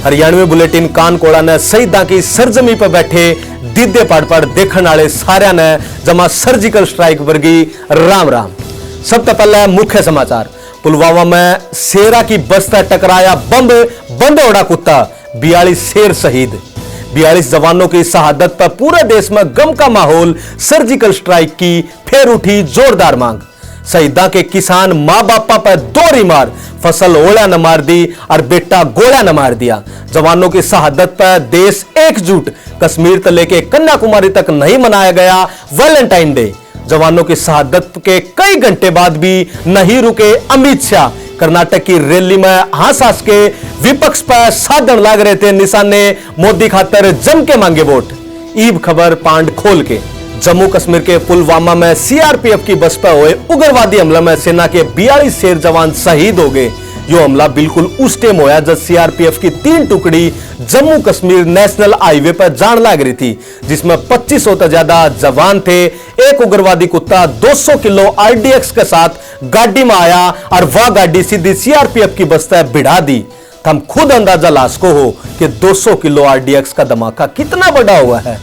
Haryanvi bulletin कानकोड़ा ने शहीदां की सरजमी पर बैठे दीदे पड़ देखने वाले सारे ने जमा सर्जिकल स्ट्राइक वर्गी राम राम। सबसे पहले मुख्य समाचार। पुलवामा में शेरा की बस से टकराया बम, बंदोड़ा कुत्ता, 42 शेर शहीद। 42 जवानों की शहादत पर पूरे देश में गम का माहौल। सर्जिकल स्ट्राइक की फिर उठी जोरदार मांग। शहीदा के किसान मां बापा पर दोहरी मार, फसल ओला न मार दी और बेटा गोला न मार दिया। जवानों की शहादत पर देश एकजुट। कश्मीर से लेके कन्याकुमारी तक नहीं मनाया गया वैलेंटाइन डे। जवानों की शहादत के कई घंटे बाद भी नहीं रुके अमित शाह। कर्नाटक की रैली में हंस हंस के विपक्ष पर साधन लाग रहे थे निशाने। मोदी खातर जम के मांगे वोट। ईब खबर पांड खोल के। जम्मू कश्मीर के पुलवामा में सीआरपीएफ की बस पर हुए उग्रवादी हमले में सेना के 42 शेर जवान शहीद हो गए। यो हमला बिल्कुल उस टाइम होया जब सीआरपीएफ की 3 टुकड़ी जम्मू कश्मीर नेशनल हाईवे पर जान लग रही थी, जिसमें 2500 से ज्यादा जवान थे। एक उग्रवादी कुत्ता 200 किलो आरडीएक्स के साथ गाड़ी में आया और वह गाड़ी सीधी सीआरपीएफ की बस पर भिड़ा दी। हम खुद अंदाजा ला सको हो कि 200 किलो आरडीएक्स का धमाका कितना बड़ा हुआ है।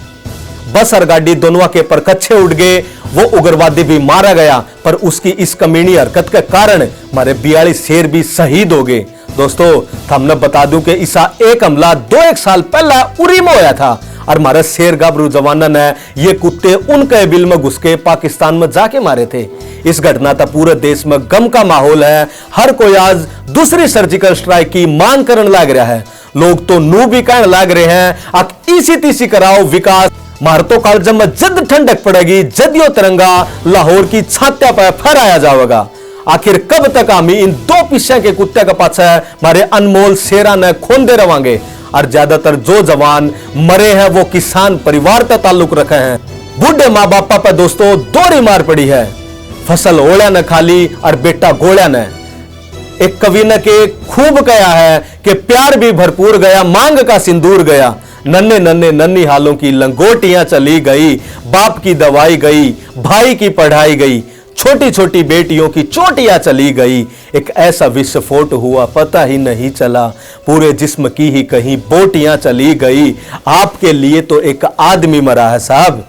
बस और गाड़ी दोनों के परकच्छे उड़ गए। वो उग्रवादी भी मारा गया, पर उसकी इस कमीनी हरकत के कारण हमारे 42 शेर भी शहीद हो गए। दोस्तों, हमने बता दूं कि इसा एक हमला 2-1 साल पहले उरी में होया था और हमारे शेर गाबरू जवानों ने ये कुत्ते उनके बिल में घुस के पाकिस्तान में जाके मारे थे। इस घटना का पूरे देश में गम का माहौल है। हर कोई आज दूसरी सर्जिकल स्ट्राइक की मांग करने लग रहा है। लोग तो नू भी कहने लग रहे हैं, अब इसी तीसी कराओ विकास। मारतो काल जब जद ठंडक पड़ेगी, जदियो तिरंगा लाहौर की छात्या पर फहराया जाएगा। आखिर कब तक हम इन 2 पिस्से के कुत्ते का पाछा हमारे अनमोल शेरा ने खोंदे रवांगे। और ज्यादातर जो जवान मरे हैं वो किसान परिवार का ताल्लुक रखे हैं। बूढ़े माँ बापा पर दोस्तों दोहरी मार पड़ी है। फसल ओल्या न खाली और बेटा गोल्या ने। एक कवि ने के खूब कहा है कि प्यार भी भरपूर गया, मांग का सिंदूर गया। नन्हे नन्हे नन्ही हालों की लंगोटियां चली गई, बाप की दवाई गई, भाई की पढ़ाई गई, छोटी छोटी बेटियों की चोटियां चली गई। एक ऐसा विस्फोट हुआ पता ही नहीं चला, पूरे जिस्म की ही कहीं बोटियां चली गई। आपके लिए तो एक आदमी मरा है साहब,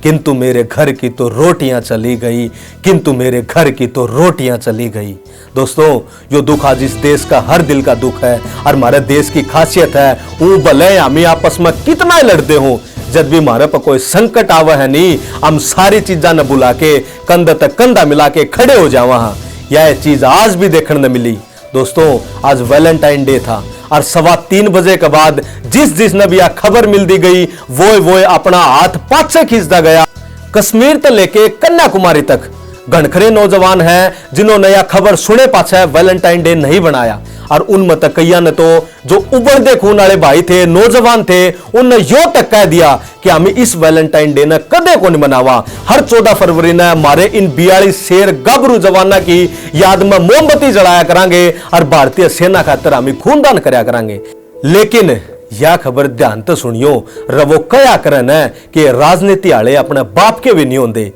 किंतु मेरे घर की तो रोटियां चली गई, किंतु मेरे घर की तो रोटियां चली गई। दोस्तों, यो दुख आज इस देश का हर दिल का दुख है और हमारे देश की खासियत है। वो भले हम आपस में कितना लड़ते हो, जब भी हमारे पर कोई संकट आवा है नहीं, हम सारी चीजा न बुला के कंधा तक कंधा मिला के खड़े हो जावा। यह चीज आज भी देखने न मिली। दोस्तों, आज वैलेंटाइन डे था और 3:15 बजे के बाद जिस ने भी यह खबर मिल दी गई वो अपना हाथ पाछे खींचता गया। कश्मीर से लेके कन्याकुमारी तक घनखरे नौजवान हैं जिन्होंने यह खबर सुने पाछे वैलेंटाइन डे नहीं बनाया। और उनमें तक कईया ने तो जो उबलते खून वाले भाई थे, नौजवान थे, उनने यो तक कह दिया कि हम इस वैलेंटाइन डे ने कदे को नहीं मनावा। हर 14 फरवरी ने हमारे इन 42 शेर गबरू जवाना की याद में मोमबत्ती जलाया करांगे और भारतीय सेना खातर हम खूनदान कराया करांगे। लेकिन यह खबर ध्यान तो सुनियो, रवो कया करन है कि राजनीति आले अपने बाप के भी नहीं होंगे।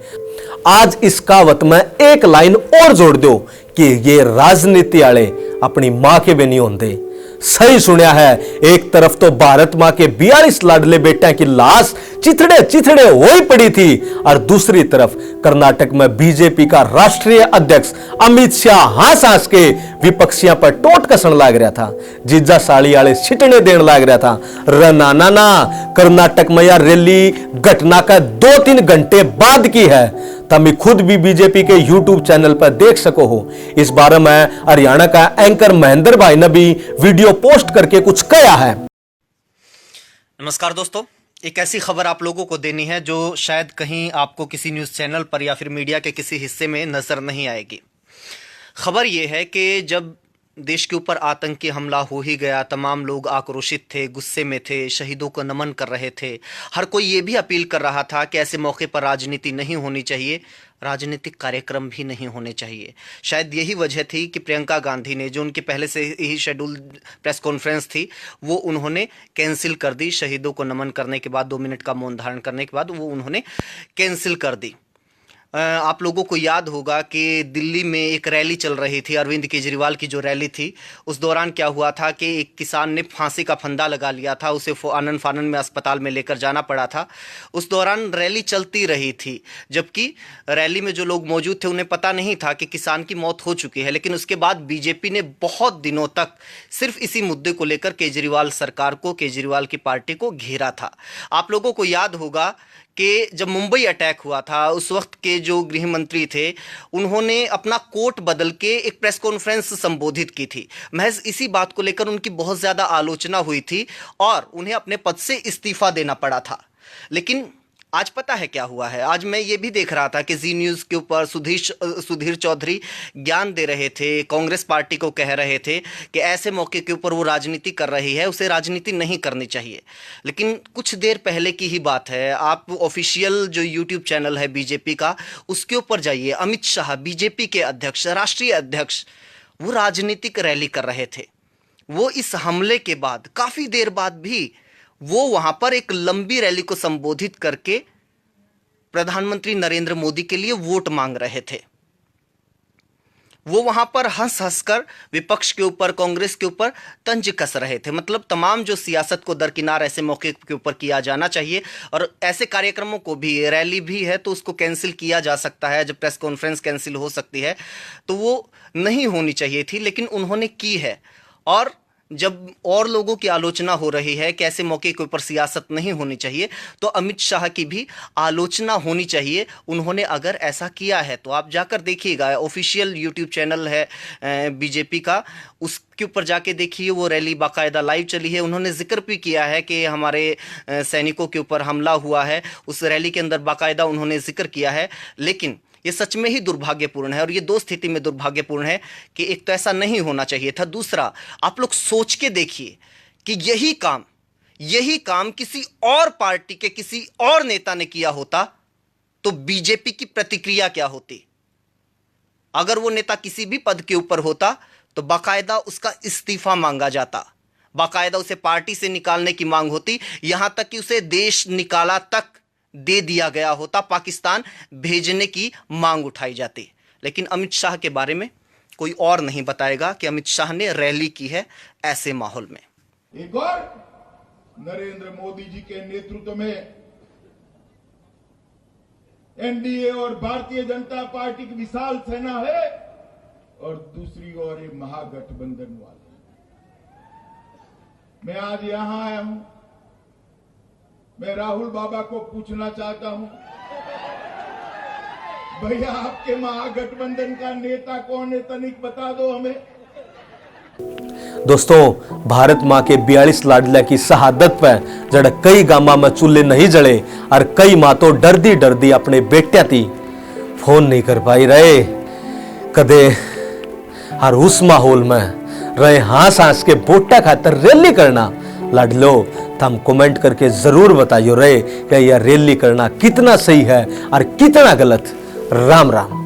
आज इस कहावत में एक लाइन और जोड़ दो कि ये राजनीति आले अपनी मां के भी नहीं होंगे। सही सुनिया है। एक तरफ तो भारत मां के 42 लाडले बेटियां की लाश चिथड़े चिथड़े हो ही पड़ी थी और दूसरी तरफ कर्नाटक में बीजेपी का राष्ट्रीय अध्यक्ष अमित शाह हंस हंस के विपक्षियों पर टोट कसन लग रहा था। जीजा साड़ी वाले छिटने देने लग रहा था। रनाना कर्नाटक में यह रैली घटना का 2-3 घंटे बाद की है। तभी खुद भी बीजेपी के यूट्यूब चैनल पर देख सको हो। इस बारे में हरियाणा का एंकर महेंद्र भाई ने भी वीडियो पोस्ट करके कुछ कहा है। नमस्कार दोस्तों, एक ऐसी खबर आप लोगों को देनी है जो शायद कहीं आपको किसी न्यूज़ चैनल पर या फिर मीडिया के किसी हिस्से में नज़र नहीं आएगी। खबर यह है कि जब देश के ऊपर आतंकी हमला हो ही गया, तमाम लोग आक्रोशित थे, गुस्से में थे, शहीदों को नमन कर रहे थे। हर कोई ये भी अपील कर रहा था कि ऐसे मौके पर राजनीति नहीं होनी चाहिए, राजनीतिक कार्यक्रम भी नहीं होने चाहिए। शायद यही वजह थी कि प्रियंका गांधी ने, जो उनकी पहले से ही शेड्यूल प्रेस कॉन्फ्रेंस थी, वो उन्होंने कैंसिल कर दी। शहीदों को नमन करने के बाद 2 मिनट का मौन धारण करने के बाद वो उन्होंने कैंसिल कर दी। आप लोगों को याद होगा कि दिल्ली में एक रैली चल रही थी, अरविंद केजरीवाल की जो रैली थी, उस दौरान क्या हुआ था कि एक किसान ने फांसी का फंदा लगा लिया था, उसे आनन फानन में अस्पताल में लेकर जाना पड़ा था। उस दौरान रैली चलती रही थी, जबकि रैली में जो लोग मौजूद थे उन्हें पता नहीं था कि किसान की मौत हो चुकी है। लेकिन उसके बाद बीजेपी ने बहुत दिनों तक सिर्फ इसी मुद्दे को लेकर केजरीवाल सरकार को, केजरीवाल की पार्टी को घेरा था। आप लोगों को याद होगा कि जब मुंबई अटैक हुआ था, उस वक्त के जो गृह मंत्री थे, उन्होंने अपना कोट बदल के एक प्रेस कॉन्फ्रेंस संबोधित की थी। महज इसी बात को लेकर उनकी बहुत ज़्यादा आलोचना हुई थी और उन्हें अपने पद से इस्तीफा देना पड़ा था। लेकिन आज पता है क्या हुआ है? आज मैं ये भी देख रहा था कि जी न्यूज़ के ऊपर सुधीर चौधरी ज्ञान दे रहे थे, कांग्रेस पार्टी को कह रहे थे कि ऐसे मौके के ऊपर वो राजनीति कर रही है, उसे राजनीति नहीं करनी चाहिए। लेकिन कुछ देर पहले की ही बात है, आप ऑफिशियल जो यूट्यूब चैनल है बीजेपी का, उसके ऊपर जाइए। अमित शाह, बीजेपी के अध्यक्ष, राष्ट्रीय अध्यक्ष, वो राजनीतिक रैली कर रहे थे। वो इस हमले के बाद काफ़ी देर बाद भी वो वहां पर एक लंबी रैली को संबोधित करके प्रधानमंत्री नरेंद्र मोदी के लिए वोट मांग रहे थे। वो वहां पर हंस हंसकर विपक्ष के ऊपर, कांग्रेस के ऊपर तंज कस रहे थे। मतलब तमाम जो सियासत को दरकिनार ऐसे मौके के ऊपर किया जाना चाहिए, और ऐसे कार्यक्रमों को भी, रैली भी है तो उसको कैंसिल किया जा सकता है, जब प्रेस कॉन्फ्रेंस कैंसिल हो सकती है, तो वो नहीं होनी चाहिए थी, लेकिन उन्होंने की है। और जब और लोगों की आलोचना हो रही है कि ऐसे मौके के ऊपर सियासत नहीं होनी चाहिए, तो अमित शाह की भी आलोचना होनी चाहिए। उन्होंने अगर ऐसा किया है तो आप जाकर देखिएगा, ऑफिशियल यूट्यूब चैनल है बीजेपी का, उसके ऊपर जाके देखिए, वो रैली बाकायदा लाइव चली है। उन्होंने जिक्र भी किया है कि हमारे सैनिकों के ऊपर हमला हुआ है, उस रैली के अंदर बाकायदा उन्होंने जिक्र किया है। लेकिन ये सच में ही दुर्भाग्यपूर्ण है, और ये दो स्थिति में दुर्भाग्यपूर्ण है कि एक तो ऐसा नहीं होना चाहिए था, दूसरा आप लोग सोच के देखिए कि यही काम किसी और पार्टी के किसी और नेता ने किया होता तो बीजेपी की प्रतिक्रिया क्या होती। अगर वो नेता किसी भी पद के ऊपर होता तो बाकायदा उसका इस्तीफा मांगा जाता, बाकायदा उसे पार्टी से निकालने की मांग होती, यहां तक कि उसे देश निकाला तक दे दिया गया होता, पाकिस्तान भेजने की मांग उठाई जाती। लेकिन अमित शाह के बारे में कोई और नहीं बताएगा कि अमित शाह ने रैली की है ऐसे माहौल में। एक और नरेंद्र मोदी जी के नेतृत्व में एनडीए और भारतीय जनता पार्टी की विशाल सेना है, और दूसरी ओर ये महागठबंधन वाले। मैं आज यहां आया हूं, मैं राहुल बाबा को पूछना चाहता हूं, भैया आपके महागठबंधन का नेता कौन है, तनिक बता दो हमें। दोस्तों, भारत मां के 42 लाडला की शहादत पर जड़ कई गामा में चूल्हे नहीं जले, और कई मां तो डरदी डरदी अपने बेटिया थी फोन नहीं कर पाई रहे। कदे हर उस माहौल में रहे हास हास के वोटा खातर रैली करना। लाडलो, हम कमेंट करके जरूर बताइयो रहे कि यह रैली करना कितना सही है और कितना गलत। राम राम।